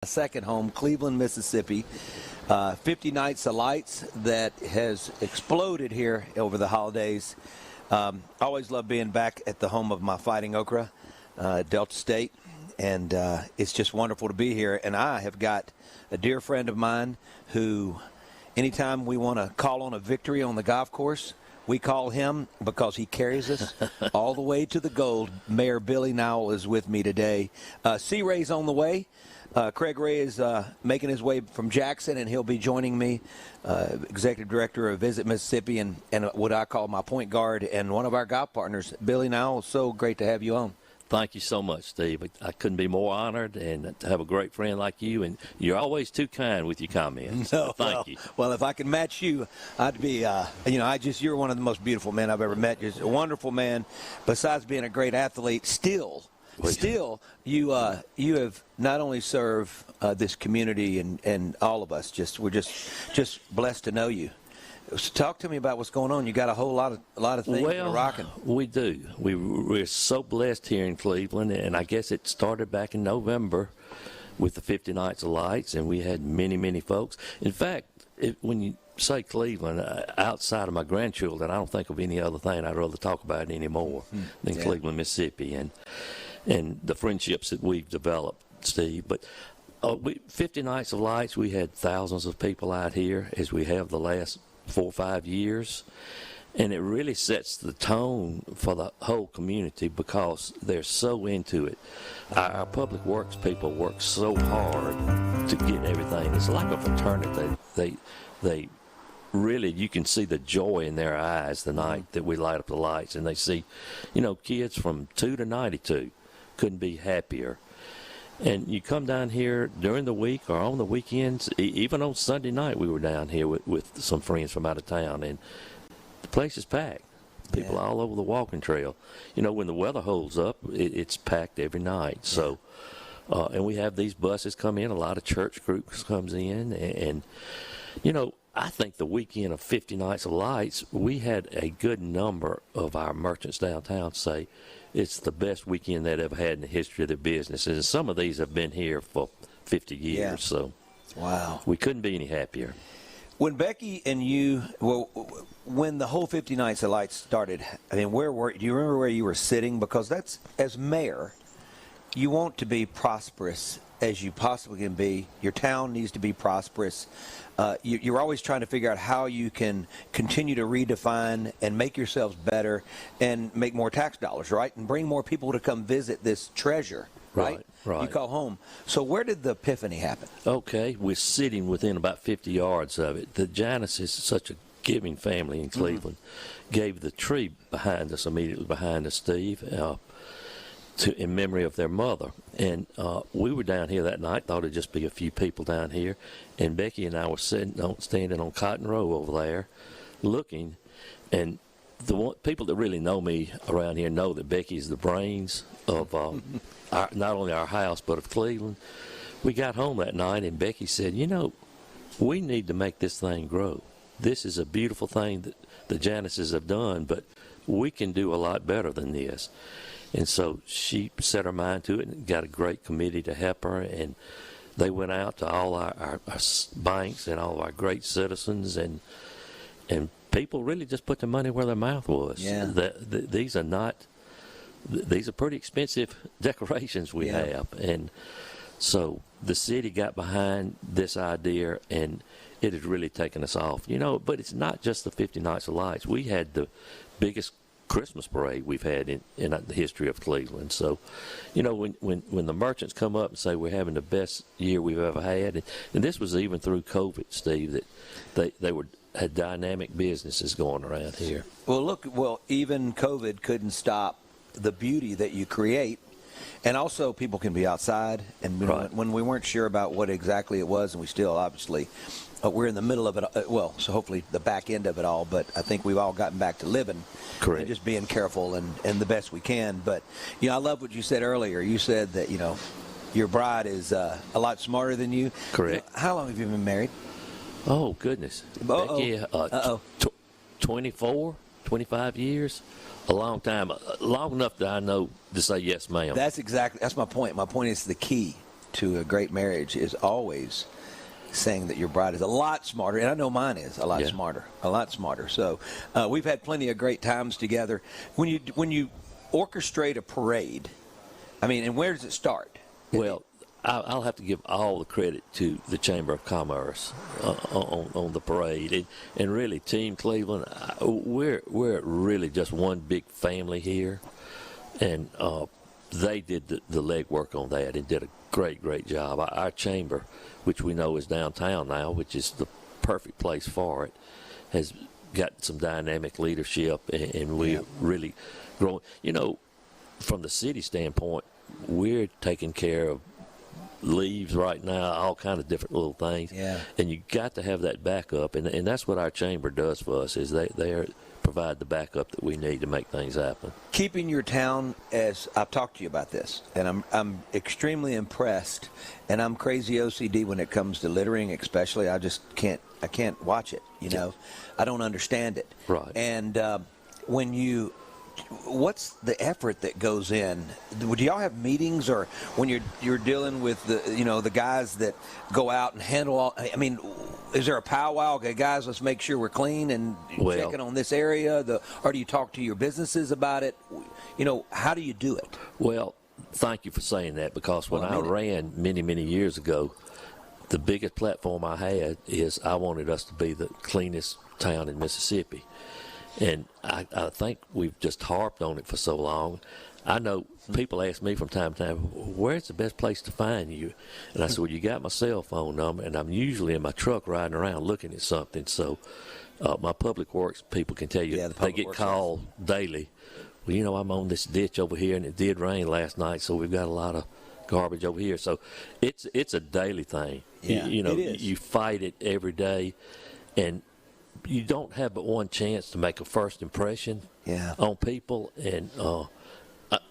second home, Cleveland, Mississippi. 50 Nights of Lights that has exploded here over the holidays. Always love being back at the home of my Fighting Okra, Delta State. And it's just wonderful to be here. And I have got a dear friend of mine who, anytime we want to call on a victory on the golf course, we call him because he carries us all the way to the gold. Mayor Billy Nowell is with me today. Sea Ray's on the way. Craig Ray is making his way from Jackson, and he'll be joining me, Executive Director of Visit Mississippi, and what I call my point guard, and one of our golf partners, Billy Nowell. So great to have you on. Thank you so much, Steve. I couldn't be more honored, and to have a great friend like you, and you're always too kind with your comments. No, thank you. Well, if I could match you, I'd be, you're one of the most beautiful men I've ever met. You're a wonderful man. Besides being a great athlete, still, you have not only served this community and all of us. We're just blessed to know you. So talk to me about what's going on. You got a lot of things that are rocking. We do. We're so blessed here in Cleveland, and I guess it started back in November with the 50 Nights of Lights, and we had many folks. In fact, when you say Cleveland, outside of my grandchildren, I don't think of any other thing I'd rather talk about anymore than Cleveland, Mississippi, and the friendships that we've developed, Steve. But 50 Nights of Lights, we had thousands of people out here, as we have the last 4 or 5 years, and it really sets the tone for the whole community because they're so into it. Our public works people work so hard to get everything. It's like a fraternity. They really, you can see the joy in their eyes the night that we light up the lights, and they see, kids from 2 to 92 couldn't be happier. And you come down here during the week or on the weekends, even on Sunday night we were down here with some friends from out of town, and the place is packed. People all over the walking trail. When the weather holds up, it's packed every night. So, and we have these buses come in, a lot of church groups comes in, and I think the weekend of 50 Nights of Lights, we had a good number of our merchants downtown say, it's the best weekend they've ever had in the history of their business. And some of these have been here for 50 years. So wow, we couldn't be any happier. When Becky and you, when the whole 50 Nights of Lights started, do you remember where you were sitting? Because that's, as mayor, you want to be prosperous as you possibly can be. Your town needs to be prosperous. You're always trying to figure out how you can continue to redefine and make yourselves better and make more tax dollars, right? And bring more people to come visit this treasure, right? Right. You call home. So where did the epiphany happen? Okay, we're sitting within about 50 yards of it. The Janis is such a giving family in Cleveland. Gave the tree behind us, immediately behind us, Steve, in memory of their mother. And we were down here that night, thought it'd just be a few people down here, and Becky and I were standing on Cotton Row over there looking, and people that really know me around here know that Becky's the brains of not only our house but of Cleveland. We got home that night, and Becky said, we need to make this thing grow. This is a beautiful thing that the Janices have done, but we can do a lot better than this. And so she set her mind to it and got a great committee to help her. And they went out to all our banks and all of our great citizens. And people really just put their money where their mouth was. Yeah. These are pretty expensive decorations we have. And so the city got behind this idea, and it has really taken us off. But it's not just the 50 Nights of Lights. We had the biggest Christmas parade we've had in the history of Cleveland. So, when the merchants come up and say we're having the best year we've ever had, and this was even through COVID, Steve, that they had dynamic businesses going around here. Well, even COVID couldn't stop the beauty that you create. And also, people can be outside, and when we weren't sure about what exactly it was, and we still obviously we're in the middle of it. So hopefully the back end of it all. But I think we've all gotten back to living, correct, and just being careful and the best we can. But I love what you said earlier. You said that your bride is a lot smarter than you. Correct. How long have you been married? Oh goodness, Becky, 24, 25 years. A long time, long enough that I know to say yes, ma'am. That's my point. My point is the key. to a great marriage is always saying that your bride is a lot smarter, and I know mine is a lot smarter. So we've had plenty of great times together. When you orchestrate a parade, I mean, and where does it start? Well, I'll have to give all the credit to the Chamber of Commerce on the parade, and really Team Cleveland. We're really just one big family here, and they did the legwork on that and did a great job. Our chamber, which we know is downtown now, which is the perfect place for it, has got some dynamic leadership, and we're really growing. You know, from the city standpoint, we're taking care of leaves right now, all kind of different little things. Yeah. And you got to have that backup, and that's what our chamber does for us, is they provide the backup that we need to make things happen. Keeping your town, as I've talked to you about this, and I'm extremely impressed, and I'm crazy OCD when it comes to littering, especially. I can't watch it, you know. I don't understand it. Right. And what's the effort that goes in? Do y'all have meetings, or when you're dealing with the guys that go out and handle all? I mean, is there a powwow? Okay, guys, let's make sure we're clean and checking on this area. Or do you talk to your businesses about it? You know, how do you do it? Well, thank you for saying that, because when I ran many years ago, the biggest platform I had is I wanted us to be the cleanest town in Mississippi. And I think we've just harped on it for so long. I know people ask me from time to time, where's the best place to find you? And I said, well, you got my cell phone number, and I'm usually in my truck riding around looking at something. So my public works people can tell you, they get called daily. Well, you know, I'm on this ditch over here, and it did rain last night, so we've got a lot of garbage over here. So it's a daily thing. Yeah, you know, it is. You fight it every day, and you don't have but one chance to make a first impression on people, and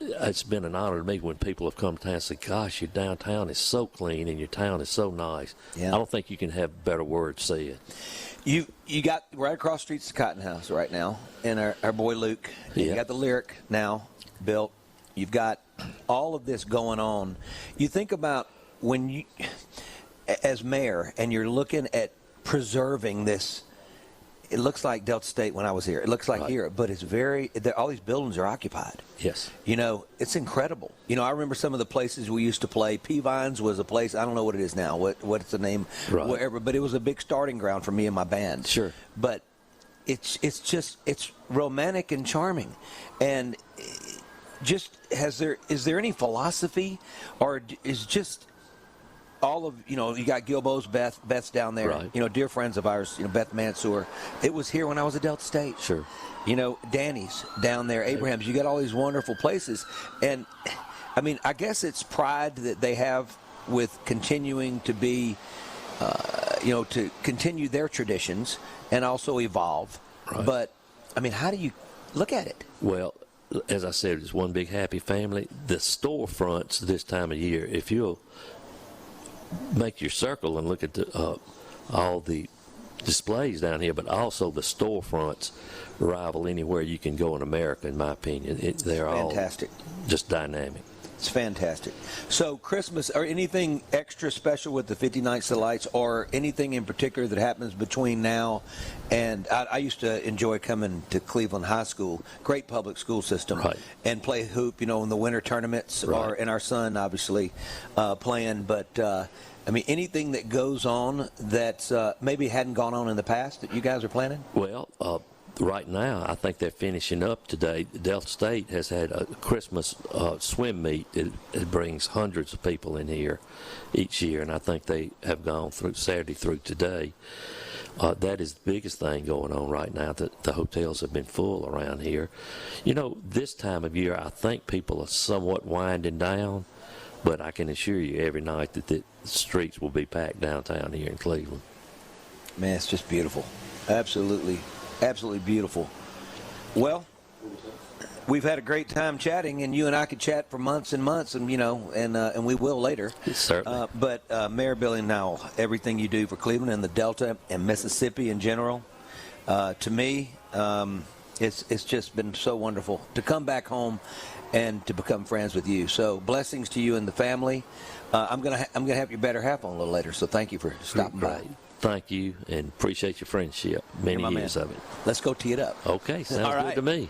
it's been an honor to me when people have come to town and said, gosh, your downtown is so clean and your town is so nice. I don't think you can have better words said. You got right across the street's the Cotton House right now, and our boy Luke. You got the Lyric now built. You've got all of this going on. You think about when you, as mayor, and you're looking at preserving this. It looks like Delta State when I was here. It looks like here, but it's all these buildings are occupied. Yes. You know, it's incredible. You know, I remember some of the places we used to play. P-Vines was a place, I don't know what it is now, what's the name, whatever, but it was a big starting ground for me and my band. Sure. But it's romantic and charming. And just, is there any philosophy, or is just all of, you know, you got Gilbo's, Beth's down there, you know, dear friends of ours, you know, Beth Mansour. It was here when I was at Delta State. Sure. You know, Danny's down there, Abraham's. You got all these wonderful places. And, I mean, I guess it's pride that they have with continuing to be, you know, to continue their traditions and also evolve. Right. But, I mean, how do you look at it? Well, as I said, it's one big happy family. The storefronts this time of year, if you'll make your circle and look at all the displays down here, but also the storefronts rival anywhere you can go in America, in my opinion. They're fantastic. All just dynamic. It's fantastic. So Christmas, or anything extra special with the 50 Nights of Lights, or anything in particular that happens between now and I used to enjoy coming to Cleveland High School, great public school system, and play hoop, you know, in the winter tournaments, and our son obviously playing. But I mean, anything that goes on that maybe hadn't gone on in the past that you guys are planning? Well, right now, I think they're finishing up today. Delta State has had a Christmas swim meet. It brings hundreds of people in here each year, and I think they have gone through Saturday through today. That is the biggest thing going on right now. The hotels have been full around here. You know, this time of year, I think people are somewhat winding down, but I can assure you every night that the streets will be packed downtown here in Cleveland. Man, it's just beautiful. Absolutely beautiful. Well, we've had a great time chatting, and you and I could chat for months and months, and you know, and we will later. Certainly. But Mayor Billy Nowell, everything you do for Cleveland and the Delta and Mississippi in general, to me, it's just been so wonderful to come back home and to become friends with you. So blessings to you and the family. I'm gonna have your better half on a little later. So thank you for stopping by. Thank you, and appreciate your friendship. Many You're my years man. of it. Let's go tee it up. Okay, sounds All right. good to me.